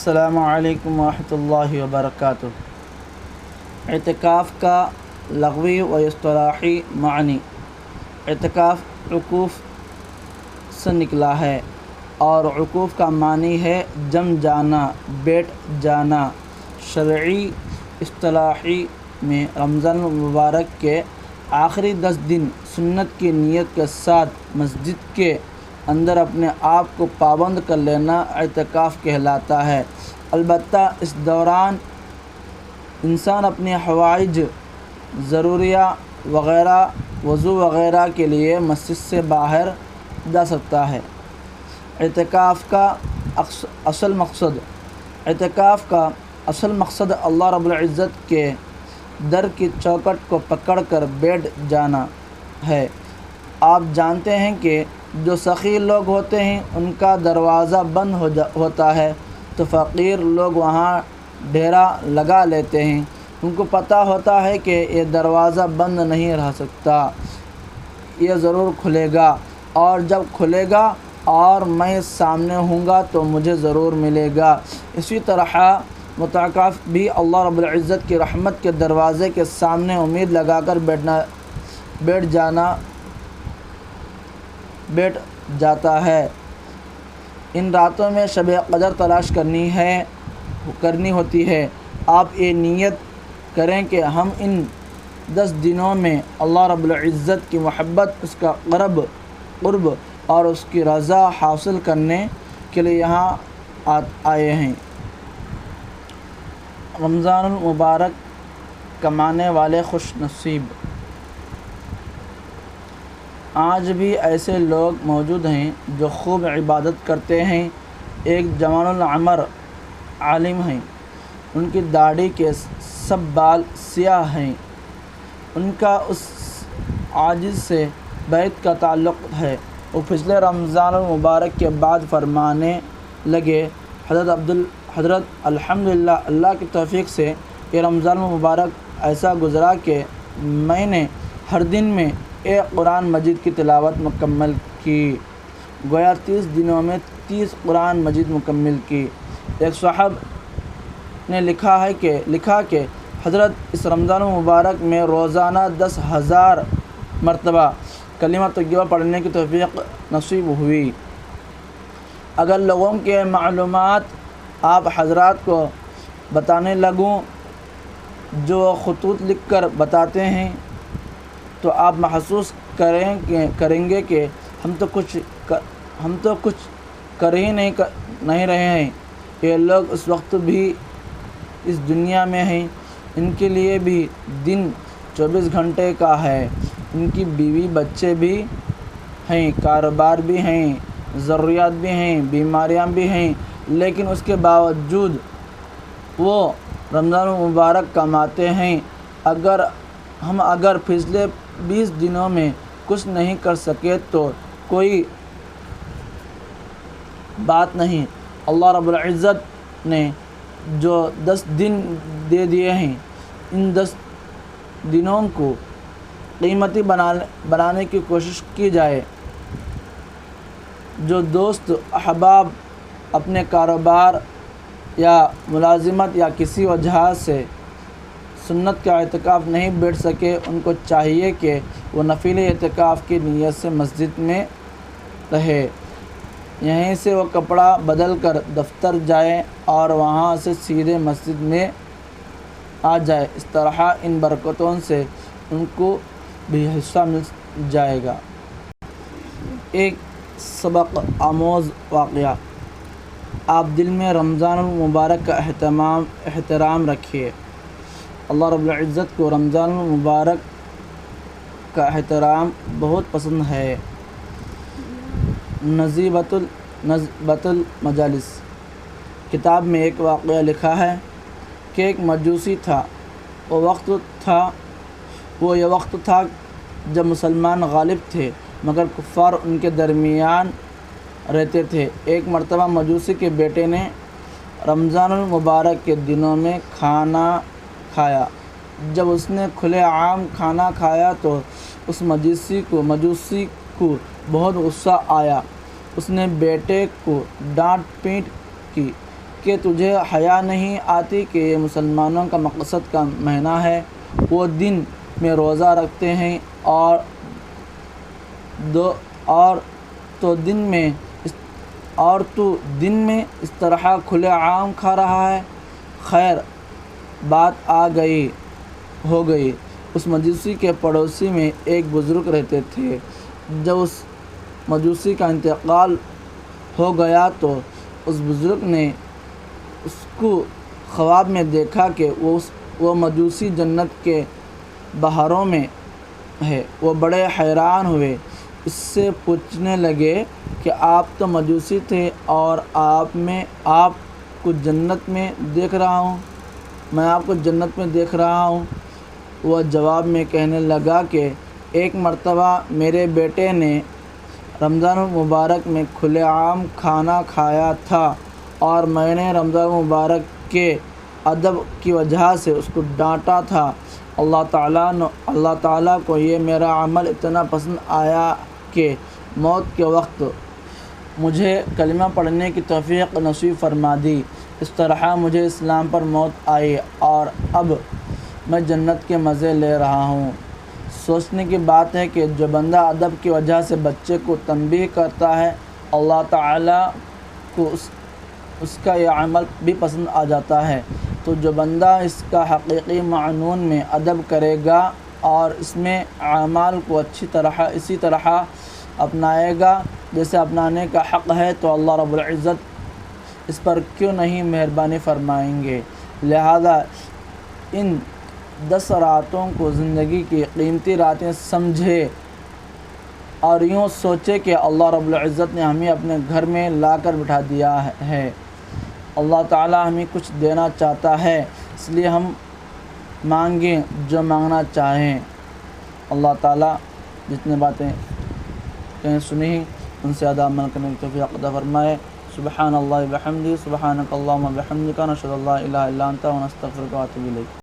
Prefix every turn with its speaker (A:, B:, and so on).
A: السلام علیکم ورحمۃ اللہ وبرکاتہ۔ اعتکاف کا لغوی و اصطلاحی معنی۔ اعتکاف عکوف سے نکلا ہے اور عکوف کا معنی ہے جم جانا، بیٹھ جانا۔ شرعی اصطلاحی میں رمضان المبارک کے آخری 10 دن سنت کی نیت کے ساتھ مسجد کے اندر اپنے آپ کو پابند کر لینا اعتکاف کہلاتا ہے۔ البتہ اس دوران انسان اپنے حوائج ضروریہ وغیرہ وضو وغیرہ کے لیے مسجد سے باہر جا سکتا ہے۔ اعتکاف کا اصل مقصد۔ اعتکاف کا اصل مقصد اللہ رب العزت کے در کی چوکھٹ کو پکڑ کر بیٹھ جانا ہے۔ آپ جانتے ہیں کہ جو سخی لوگ ہوتے ہیں ان کا دروازہ بند ہوتا ہے تو فقیر لوگ وہاں ڈیرا لگا لیتے ہیں۔ ان کو پتہ ہوتا ہے کہ یہ دروازہ بند نہیں رہ سکتا، یہ ضرور کھلے گا، اور جب کھلے گا اور میں سامنے ہوں گا تو مجھے ضرور ملے گا۔ اسی طرح معتکف بھی اللہ رب العزت کی رحمت کے دروازے کے سامنے امید لگا کر بیٹھ جاتا ہے۔ ان راتوں میں شب قدر تلاش کرنی ہوتی ہے۔ آپ یہ نیت کریں کہ ہم ان 10 دنوں میں اللہ رب العزت کی محبت، اس کا قرب اور اس کی رضا حاصل کرنے کے لیے یہاں آئے ہیں۔ رمضان المبارک کمانے والے خوش نصیب۔ آج بھی ایسے لوگ موجود ہیں جو خوب عبادت کرتے ہیں۔ ایک جوان العمر عالم ہیں، ان کی داڑھی کے سب بال سیاہ ہیں۔ ان کا اس عاجز سے بیعت کا تعلق ہے۔ وہ پچھلے رمضان المبارک کے بعد فرمانے لگے، حضرت الحمدللہ، اللہ کی توفیق سے یہ رمضان المبارک ایسا گزرا کہ میں نے ہر دن میں ایک قرآن مجید کی تلاوت مکمل کی، گویا 30 دنوں میں 30 قرآن مجید مکمل کی۔ ایک صاحب نے لکھا کہ حضرت اس رمضان المبارک میں روزانہ 10,000 مرتبہ کلمہ طیبہ پڑھنے کی توفیق نصیب ہوئی۔ اگر لوگوں کے معلومات آپ حضرات کو بتانے لگوں جو خطوط لکھ کر بتاتے ہیں تو آپ محسوس کریں گے کہ ہم تو کچھ کر ہی نہیں رہے ہیں۔ یہ لوگ اس وقت بھی اس دنیا میں ہیں، ان کے لیے بھی دن 24 گھنٹے کا ہے۔ ان کی بیوی بچے بھی ہیں، کاروبار بھی ہیں، ضروریات بھی ہیں، بیماریاں بھی ہیں، لیکن اس کے باوجود وہ رمضان المبارک کماتے ہیں۔ اگر پچھلے 20 دنوں میں کچھ نہیں کر سکے تو کوئی بات نہیں، اللہ رب العزت نے جو 10 دن دے دیے ہیں، ان 10 دنوں کو قیمتی بنانے کی کوشش کی جائے۔ جو دوست احباب اپنے کاروبار یا ملازمت یا کسی وجہ سے سنت کا اعتکاف نہیں بیٹھ سکے، ان کو چاہیے کہ وہ نفلی اعتکاف کی نیت سے مسجد میں رہے۔ یہیں سے وہ کپڑا بدل کر دفتر جائے اور وہاں سے سیدھے مسجد میں آ جائے۔ اس طرح ان برکتوں سے ان کو بھی حصہ مل جائے گا۔ ایک سبق آموز واقعہ۔ آپ دل میں رمضان المبارک کا احترام رکھیے۔ اللہ رب العزت کو رمضان المبارک کا احترام بہت پسند ہے۔ نزبۃ المجالس کتاب میں ایک واقعہ لکھا ہے کہ ایک مجوسی تھا۔ وہ یہ وقت تھا جب مسلمان غالب تھے مگر کفار ان کے درمیان رہتے تھے۔ ایک مرتبہ مجوسی کے بیٹے نے رمضان المبارک کے دنوں میں کھانا کھایا۔ جب اس نے کھلے عام کھانا کھایا تو اس مجوسی کو بہت غصہ آیا۔ اس نے بیٹے کو ڈانٹ پیٹ کی کہ تجھے حیا نہیں آتی کہ یہ مسلمانوں کا مقصد کا مہینہ ہے، وہ دن میں روزہ رکھتے ہیں اور تو دن میں اس طرح کھلے عام کھا رہا ہے۔ خیر بات ہو گئی۔ اس مجوسی کے پڑوسی میں ایک بزرگ رہتے تھے۔ جب اس مجوسی کا انتقال ہو گیا تو اس بزرگ نے اس کو خواب میں دیکھا کہ وہ مجوسی جنت کے بہاروں میں ہے۔ وہ بڑے حیران ہوئے، اس سے پوچھنے لگے کہ آپ تو مجوسی تھے اور آپ کو جنت میں دیکھ رہا ہوں، میں آپ کو جنت میں دیکھ رہا ہوں۔ وہ جواب میں کہنے لگا کہ ایک مرتبہ میرے بیٹے نے رمضان المبارک میں کھلے عام کھانا کھایا تھا اور میں نے رمضان المبارک کے ادب کی وجہ سے اس کو ڈانٹا تھا۔ اللہ تعالیٰ کو یہ میرا عمل اتنا پسند آیا کہ موت کے وقت مجھے کلمہ پڑھنے کی توفیق نصیب فرما دی۔ اس طرح مجھے اسلام پر موت آئی اور اب میں جنت کے مزے لے رہا ہوں۔ سوچنے کی بات ہے کہ جو بندہ ادب کی وجہ سے بچے کو تنبیہ کرتا ہے، اللہ تعالیٰ کو اس کا یہ عمل بھی پسند آ جاتا ہے۔ تو جو بندہ اس کا حقیقی معنون میں ادب کرے گا اور اس میں اعمال کو اسی طرح اپنائے گا جیسے اپنانے کا حق ہے، تو اللہ رب العزت اس پر کیوں نہیں مہربانی فرمائیں گے۔ لہذا ان 10 راتوں کو زندگی کی قیمتی راتیں سمجھے اور یوں سوچے کہ اللہ رب العزت نے ہمیں اپنے گھر میں لا کر بٹھا دیا ہے۔ اللہ تعالیٰ ہمیں کچھ دینا چاہتا ہے، اس لیے ہم مانگیں جو مانگنا چاہیں۔ اللہ تعالیٰ جتنے باتیں کہیں سنی ہیں ان سے زیادہ عمل کرنے کی توفیق عطا فرمائے۔ سبحان اللہ بحمدہ، سبحانک اللہم بحمدک، نشہد ان لا الہ الا انت ونستغفرک ونتوب الیک۔